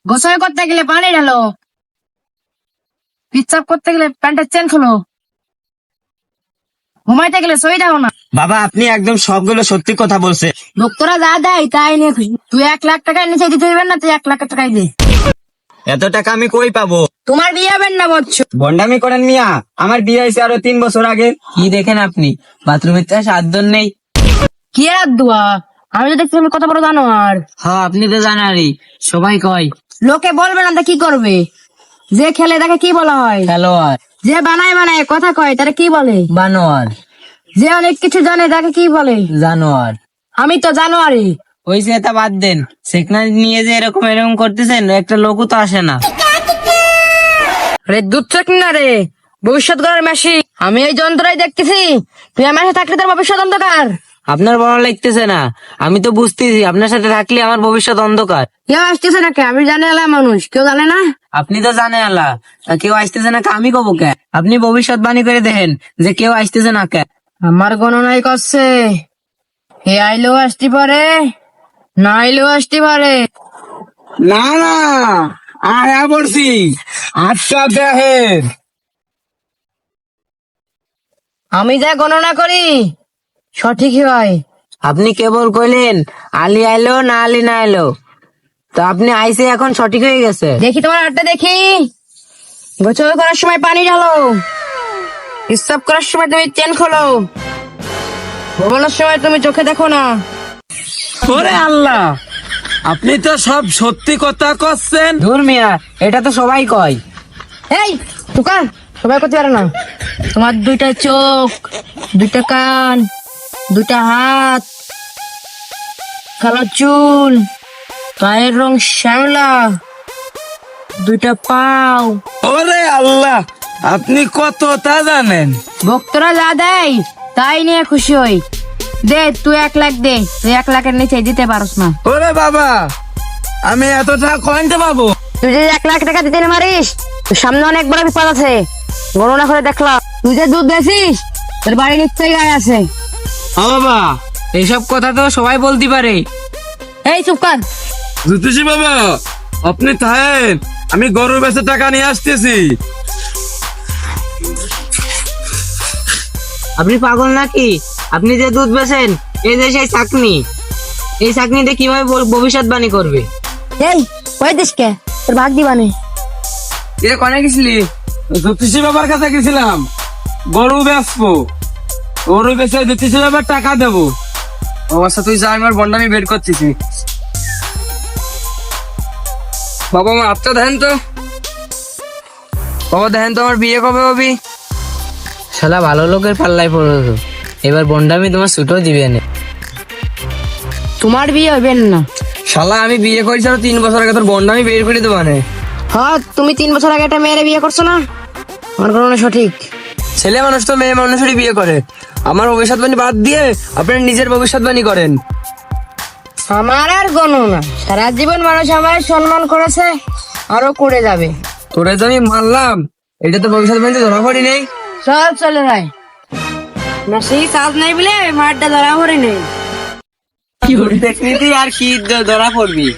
গোসল করতে গেলে পানি ঢালো, পিচ্চাপ করতে গেলে প্যান্টের চেন খোলো, ঘুমাইতে গেলে সই দাও না। বাবা আপনি একদম সবগুলো সত্যি কথা বলছে। লোকরা যা দেয় তাই নিয়ে খুশি। তুই 1 লাখ টাকার নিচে দিতে দেবেন না, তুই 1 লাখ টাকাই দে। এত টাকা আমি কই পাবো? তোমার বিয়ে হবেন না বলছো? ভন্ডামি করেন মিয়া, আমার বিয়ে হয়েছে আরো 3 বছর আগে। কি দেখেন আপনি, বাথরুমের চাষ আদর নেই। কি আর দোয়া, আমি তো দেখছি তুমি কত বড় জানো। আর হ্যাঁ আপনি তো জানারই, সবাই কয় লোকে বলবে না তা কি করবে? যে খেলে তাকে কি বলা হয়? খেলোয়াড়। যে বানায় বানায় কথা কয় তারা কি বলে? বানোয়ার। যে অনেক কিছু জানে তাকে কি বলে? জানোয়ার। আমি তো জানোয়ারি। ওই সে তা বাদ দেন, সেখানে নিয়ে যে এরকম এরকম করতেছেন, একটা লোকও তো আসে না। রে দুধ চক না রে, ভবিষ্যৎ গড়ার মেশি। আমি এই যন্ত্রই দেখতেছি, তুই আমার সাথে থাকলে তোর ভবিষ্যৎ অন্ধকার। আপনার বড় লাগতেছে না, আমি তো বুঝতেছি আপনার সাথে থাকলে আমার ভবিষ্যৎ অন্ধকার। কেউ আসতেছে নাকি? আমি জানি এলাম মানুষ, কেউ জানে না। আপনি তো জানেন আল্লাহ, তা কেউ আসতেছে না, আমি কব কে? আপনি ভবিষ্যৎবাণী করে দেখেন যে কেউ আসতেছে না কে। আমার গণনাই করছে, হে আইলেও আসতে পারে, না আইলেও আসতে পারে। না না, আয়া বলছি আচ্ছা দেখেন। আমি যা গণনা করি সঠিকই হয়। আপনি কেবল কইলেন আলী আইলো না আলী না এলো, তো আপনি আইসে এখন সঠিক হয়ে গেছে। দেখি তোমার হাতটা দেখি। গোসল করার সময় পানি ঢালো, হিসাব করার সময় তুমি চেন খোলো, ঘুমানোর সময় তুমি চোখে দেখো না। ওরে আল্লাহ, আপনি তো সব সত্যি কথা করছেন। দূর মিয়া, এটা তো সবাই কয়। এই টুকা, সবাই করতে পারে না। তোমার 2টা চোখ, 2টা কান, 2টা হাত, কালো চুল, গায়ের রং শ্যামলা, 2টা পাও। ওরে আল্লাহ, আপনি কতটা জানেন। ভক্তরা যা দেয় তাই নিয়ে খুশি হই। দে তুই 1 লাখ দে, তুই 1 লাখের নিচে দিতে পারস না। ওরে বাবা, আমি এত টাকা কইতে পাবো? তুই যে 1 লাখ টাকা দিতে না পারিস, তোর সামনে অনেক বড় বিপদ আছে। গণনা করে দেখলাম, তুই যে দুধ বেচিস তোর বাড়ি নিশ্চয়ই গায়ে আছে। ও বাবা, এইসব কথা তো সবাই বলতে পারে। এই চুপ কর। জ্যোতিষী বাবা, আপনি থাকেন, আমি গরুর বেচে টাকা নিয়ে আসতেছি। আপনি পাগল নাকি? আপনি যে দুধ বেচেন, এই যে সেই চাকনি, এই চাকনিতে কিভাবে ভবিষ্যৎবাণী করবে? এই কই দিস কে, তোর ভাগ দিবানে। এ কোনে গেছিলি? জ্যোতিষী বাবার কাছে গেছিলাম, গরু বেচবো, গরু বেচে জ্যোতিষী বাবার টাকা দেবো। ও আচ্ছা, তুই যা, আমার বন্ডামি বের করতেছি। বাবা মা আপটা দেখেন তো, বাবা দেখেন তো আমার বিয়ে কবে হবে? শালা ভালো লোকের পাল্লায় পড়েছো, এবার বন্ডামি তোমার ছুটো দিবে না। তোমার বিয়ে হবেন না। শালা আমি বিয়ে করেছি আরো 3 বছর আগে, তোর বন্ডামি বের করে দেবো মানে। হ্যাঁ, তুমি 3 বছর আগে একটা মেয়ের বিয়ে করছো না? আমার গণনা সঠিক। ছেলে মানুষ তো মেয়ে মানুষেরই বিয়ে করে, আমার ভবিষ্যৎবাণী বাদ দিয়ে আপনার নিজের ভবিষ্যৎবাণী করেন। আমার আর গণনা, সারা জীবন মানুষ আমায় সম্মান করেছে, আরো করে যাবে। তোরা যে আমি মানলাম, এটা তো ভবিষ্যৎবাণীতে ধরা পড়ি নেই। সব চলে যায় না, সেই কাজ নাই বলে মারটা ধরা পড়ে নেই। দেখবি আর কি ধরা পড়বি।